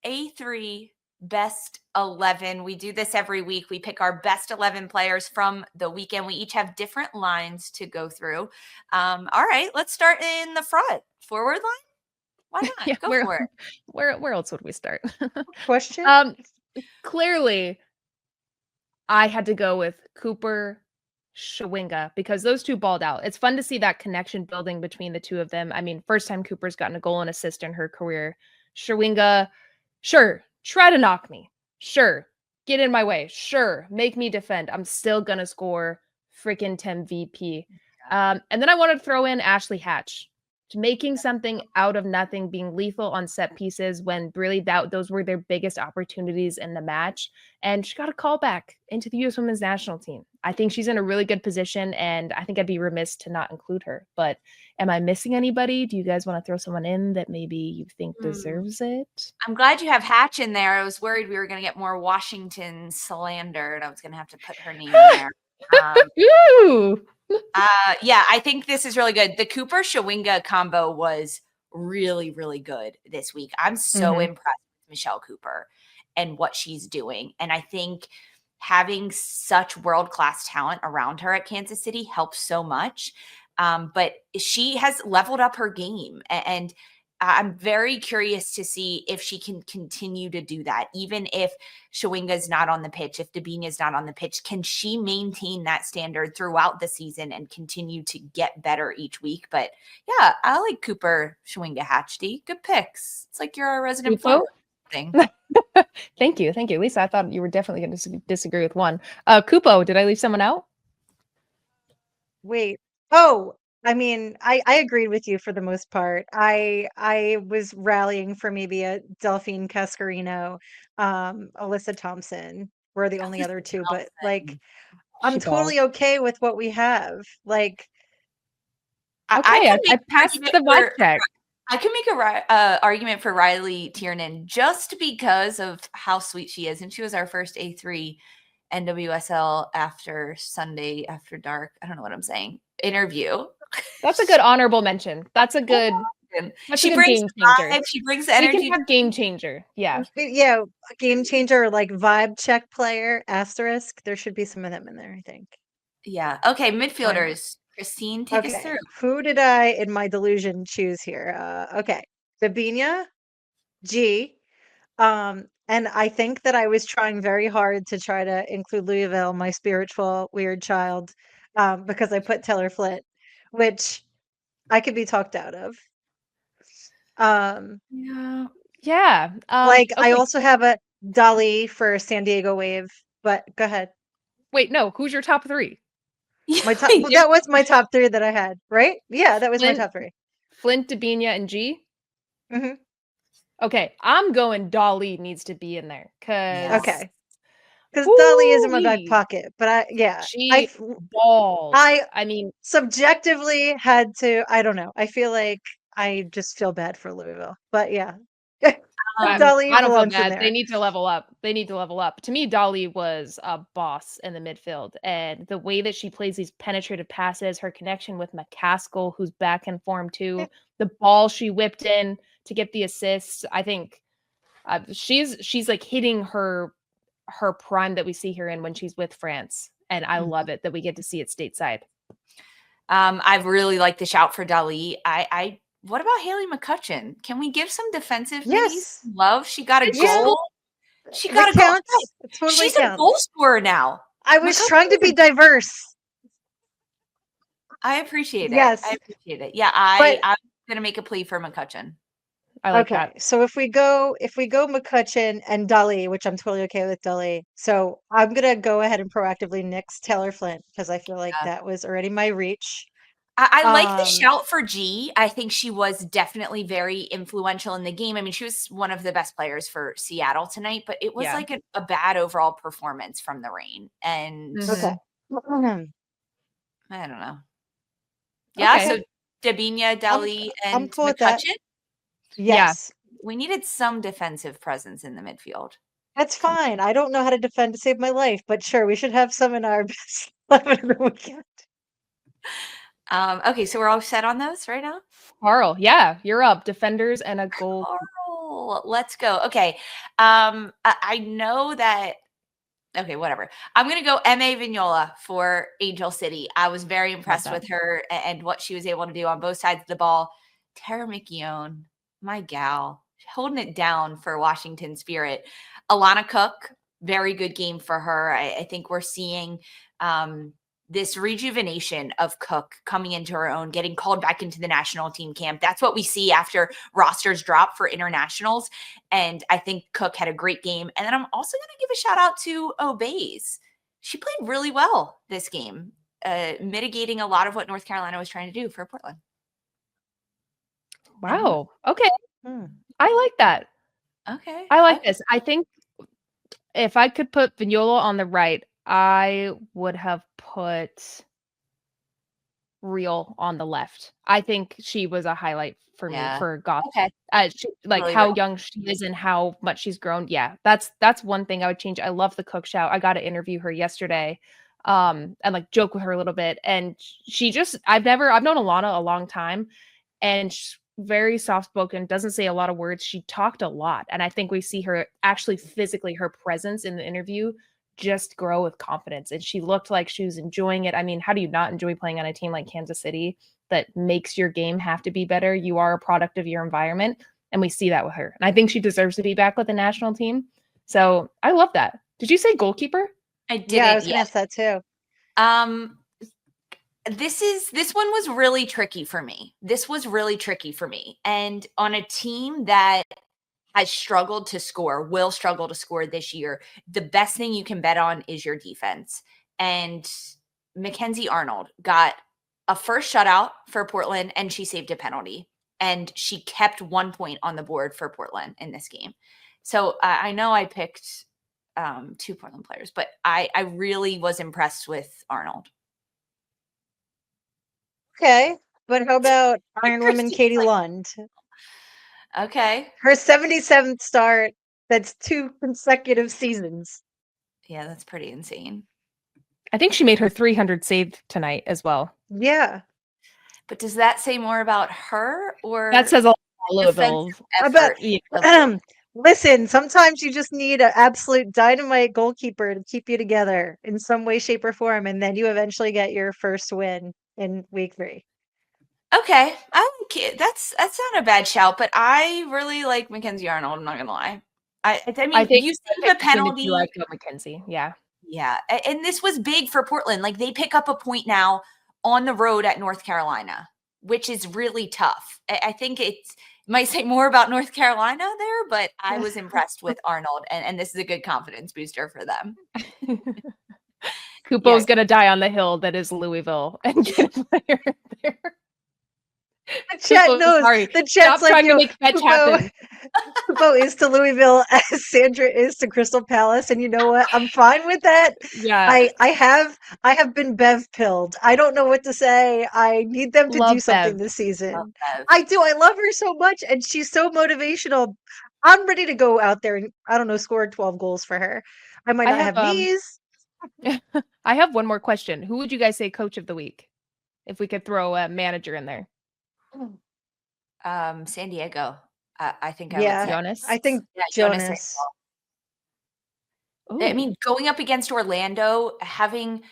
A3 best 11. We do this every week. We pick our best 11 players from the weekend. We each have different lines to go through. All right, let's start in the front. Forward line? Why not? Yeah, Go for it. Where else would we start? Question? Clearly, I had to go with Cooper, Chawinga, because those two balled out. It's fun to see that connection building between the two of them. I mean, first time Cooper's gotten a goal and assist in her career. Chawinga, sure, try to knock me. Sure, get in my way. Sure, make me defend. I'm still gonna score freaking Tem VP. And then I wanted to throw in Ashley Hatch, making something out of nothing, being lethal on set pieces when really those were their biggest opportunities in the match. And she got a call back into the U.S. Women's National Team. I think she's in a really good position, and I think I'd be remiss to not include her. But am I missing anybody? Do you guys want to throw someone in that maybe you think deserves it? I'm glad you have Hatch in there. I was worried we were going to get more Washington slander, and I was going to have to put her name in there. Ooh. Yeah, I think this is really good. The Cooper Chawinga combo was really, really good this week. I'm so impressed with Michelle Cooper and what she's doing. And I think having such world-class talent around her at Kansas City helps so much. But she has leveled up her game, and I'm very curious to see if she can continue to do that. Even if Chawinga is not on the pitch, if Debinha is not on the pitch, can she maintain that standard throughout the season and continue to get better each week? But yeah, I like Cooper, Chawinga, Hatchdy. Good picks. It's like you're a resident forward thing. Thank you. Lisa, I thought you were definitely going to disagree with one. Cupo, did I leave someone out? Wait. Oh, I mean, I agreed with you for the most part. I was rallying for maybe a Delphine Cascarino, Alyssa Thompson were the only other two, but like I'm totally okay with what we have. Like, I passed the vibe check. I can make a argument for Riley Tiernan just because of how sweet she is, and she was our first A3 NWSL after Sunday after dark. I don't know what I'm saying. Interview. That's a good honorable mention. That's a good. She brings game changer. She brings the energy. We can have game changer. Yeah. Yeah, game changer, like vibe check player, asterisk. There should be some of them in there, I think. Yeah. Okay, midfielders. Christine, take us through. Who did I, in my delusion, choose here? Okay. Debinha, G. And I think that I was trying very hard to try to include Louisville, my spiritual weird child, because I put Taylor Flint, which I could be talked out of. Yeah. I also have a Dali for San Diego Wave, but go ahead. Wait, no. Who's your top three? My top. Well, that was my top three that I had, right? Yeah, that was my top three. Flint, Debinha, and G. Mm-hmm. Okay, I'm going. Dolly needs to be in there because because Dolly is in my back pocket. But she balls. I mean, subjectively had to. I don't know. I feel like I just feel bad for Louisville, but yeah. Dolly I don't feel bad. They need to level up. To me, Dolly was a boss in the midfield, and the way that she plays these penetrative passes, her connection with McCaskill, who's back in form too, the ball she whipped in to get the assist. I think she's like hitting her prime that we see her in when she's with France, and I love it that we get to see it stateside. I really like the shout for Dali. What about Haley McCutcheon? Can we give some defensive love? She got a goal. She got a goal. Totally She's a goal scorer now. I was trying to be diverse. I appreciate it. Yes. I appreciate it. Yeah, I'm going to make a plea for McCutcheon. I like that. So if we go McCutcheon and Dali, which I'm totally okay with Dali. So I'm going to go ahead and proactively nix Taylor Flint because I feel like that was already my reach. I like the shout for G. I think she was definitely very influential in the game. I mean, she was one of the best players for Seattle tonight, but it was like a bad overall performance from the rain. And I don't know. Yeah, so Debinha, Dali, and cool McCutcheon? Yes. Yeah. We needed some defensive presence in the midfield. That's fine. I don't know how to defend to save my life, but sure, we should have some in our best 11 of the weekend. Okay, so we're all set on those right now? Carl, yeah, you're up. Defenders and a goal. let's go. Okay. I know that. Okay, whatever. I'm going to go M.A. Vignola for Angel City. I was very impressed with her and what she was able to do on both sides of the ball. Tara McKeown, my gal, holding it down for Washington Spirit. Alana Cook, very good game for her. I think we're seeing this rejuvenation of Cook coming into her own, getting called back into the national team camp. That's what we see after rosters drop for internationals. And I think Cook had a great game. And then I'm also going to give a shout out to Obeys. She played really well this game, mitigating a lot of what North Carolina was trying to do for Portland. Wow. Okay. I like that. Okay. I like this. I think if I could put Vignola on the right, I would have put Real on the left. I think she was a highlight for me for Goth. Okay. Like how young she is and how much she's grown. Yeah, that's one thing I would change. I love the Cook shout. I got to interview her yesterday, and like joke with her a little bit. And she just, I've known Alana a long time, and she's very soft spoken, doesn't say a lot of words. She talked a lot, and I think we see her actually physically, her presence in the interview just grow with confidence, and she looked like she was enjoying it. I mean, how do you not enjoy playing on a team like Kansas City that makes your game have to be better? You are a product of your environment, and we see that with her. And I think she deserves to be back with the national team. So I love that. Did you say goalkeeper? I did. Yeah, I was gonna ask that too. This one was really tricky for me. And on a team that has struggled to score, will struggle to score this year, the best thing you can bet on is your defense. And Mackenzie Arnold got a first shutout for Portland, and she saved a penalty. And she kept 1 point on the board for Portland in this game. So I know I picked 2 Portland players, but I really was impressed with Arnold. Okay, but how about Iron Woman Katie Lund? Okay. Her 77th start. That's 2 consecutive seasons. Yeah, that's pretty insane. I think she made her 300 save tonight as well. Yeah. But does that say more about her, or that says a lot about Louisville? Listen, sometimes you just need an absolute dynamite goalkeeper to keep you together in some way, shape, or form, and then you eventually get your first win in week 3. Okay, that's not a bad shout, but I really like Mackenzie Arnold. I'm not gonna lie. I mean, think you see the penalty. Like Mackenzie, yeah, and this was big for Portland. Like, they pick up a point now on the road at North Carolina, which is really tough. I think it might say more about North Carolina there, but I was impressed with Arnold, and this is a good confidence booster for them. Cupo's gonna die on the hill that is Louisville and get a player there. The chat knows. Sorry. The chat's Stop like, trying to make fetch happen. Cupo is to Louisville as Sandra is to Crystal Palace, and you know what? I'm fine with that. Yeah, I have been Bev pilled. I don't know what to say. I need them to do something this season. I do. I love her so much, and she's so motivational. I'm ready to go out there and, I don't know, score 12 goals for her. I might not have knees. I have one more question. Who would you guys say coach of the week? If we could throw a manager in there. San Diego. I think Jonas. I think Jonas. I mean, going up against Orlando, having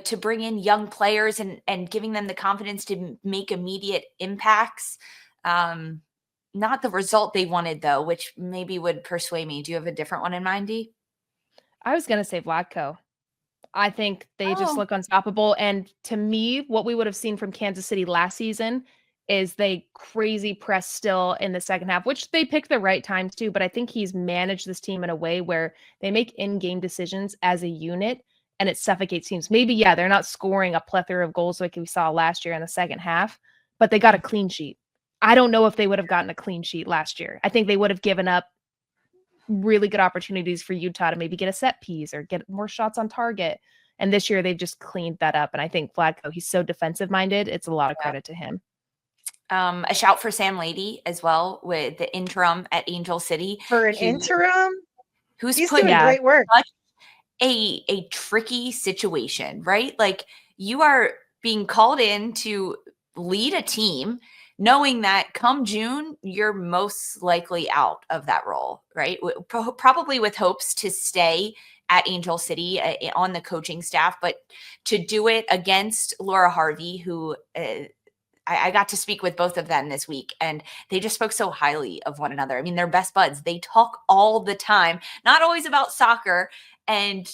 to bring in young players and giving them the confidence to make immediate impacts. Not the result they wanted, though, which maybe would persuade me. Do you have a different one in mind, Dee? I was going to say Vlatko. I think they just look unstoppable. And to me, what we would have seen from Kansas City last season is they crazy press still in the second half, which they pick the right times too. But I think he's managed this team in a way where they make in-game decisions as a unit and it suffocates teams. Maybe, they're not scoring a plethora of goals like we saw last year in the second half, but they got a clean sheet. I don't know if they would have gotten a clean sheet last year. I think they would have given up really good opportunities for Utah to maybe get a set piece or get more shots on target. And this year they've just cleaned that up. And I think Vlatko, he's so defensive minded. It's a lot of credit to him. A shout for Sam Lady as well with the interim at Angel City. For an interim? He's doing great work. A tricky situation, right? Like, you are being called in to lead a team knowing that come June, you're most likely out of that role, right? Probably with hopes to stay at Angel City on the coaching staff, but to do it against Laura Harvey, who I got to speak with both of them this week, and they just spoke so highly of one another. I mean, they're best buds. They talk all the time, not always about soccer. And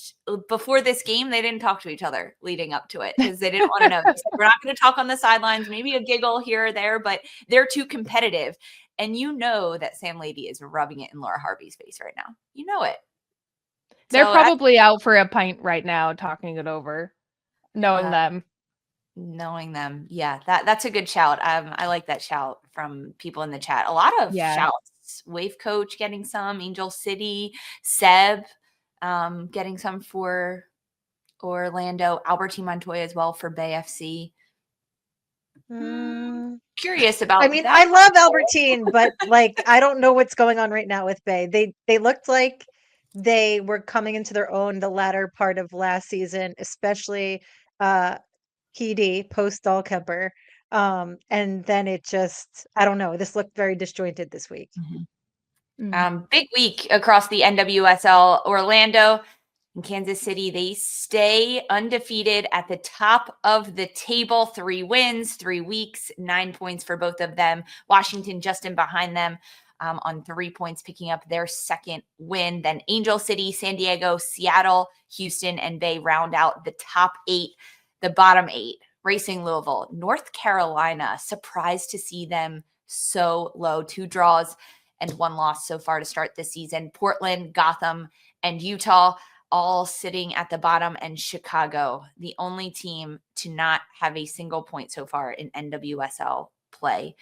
before this game, they didn't talk to each other leading up to it because they didn't want to know. They said, we're not going to talk on the sidelines, maybe a giggle here or there, but they're too competitive. And you know that Sam Lady is rubbing it in Laura Harvey's face right now. You know it. They're probably out for a pint right now, talking it over, knowing them. Knowing them. Yeah, that's a good shout. I like that shout from people in the chat. A lot of shouts. Wave Coach getting some, Angel City, Seb getting some for Orlando, Albertine Montoya as well for Bay FC. Curious about I mean, that. I love Albertine, but like I don't know what's going on right now with Bay. They looked like they were coming into their own the latter part of last season, especially PD post Dahlkemper. And then it just, I don't know. This looked very disjointed this week. Big week across the NWSL. Orlando and Kansas City, they stay undefeated at the top of the table. 3 wins, 3 weeks, 9 points for both of them. Washington just in behind them on 3 points, picking up their second win. Then Angel City, San Diego, Seattle, Houston, and Bay round out the top 8. The bottom 8, Racing Louisville, North Carolina, surprised to see them so low. 2 draws and 1 loss so far to start the season. Portland, Gotham, and Utah all sitting at the bottom, and Chicago, the only team to not have a single point so far in NWSL play.